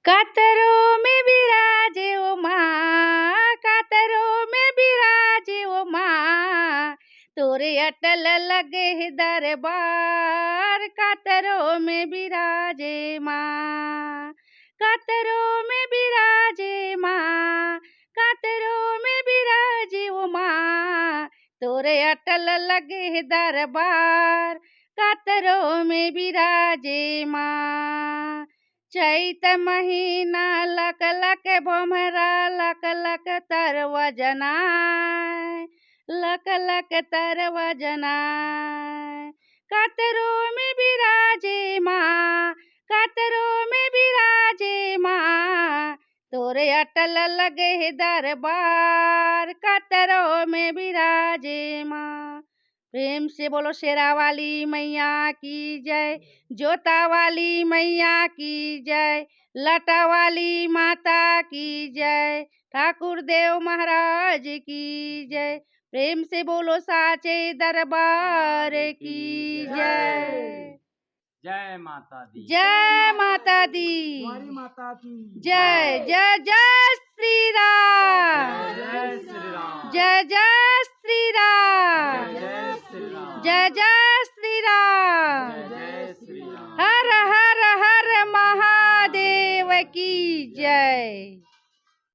कातरों में बिराजे ओ माँ, कातरों में बिराजे ओ माँ, तोरे अटल लगे दरबार। कातरों में बिराजे माँ, कातरों में बिराजे माँ, कातरों में बिराजे ओ माँ, तोरे अटल लगे दरबार। कातरों में बिराजे माँ। चैत महीना luck luck Bhomra, luck luck तरवा जनाय, लक लक तरवा जनाय। कातरों में बिराजे माँ, कातरों में बिराजे माँ, तोरे अटल लगे दरबार। कातरों में बिराजे माँ। प्रेम से बोलो शेरा वाली मैया की जय, जोता वाली मैया की जय, लटा वाली माता की जय, ठाकुर देव महाराज की जय। प्रेम से बोलो साचे दरबार की जय। जय माता दी, जय माता दी, माता की जय जय जय श्री राम, जय श्री राम, जय जय श्री राम, जय श्री राम, जय जय श्री राम। जय श्री राम। हर हर हर महादेव की जय।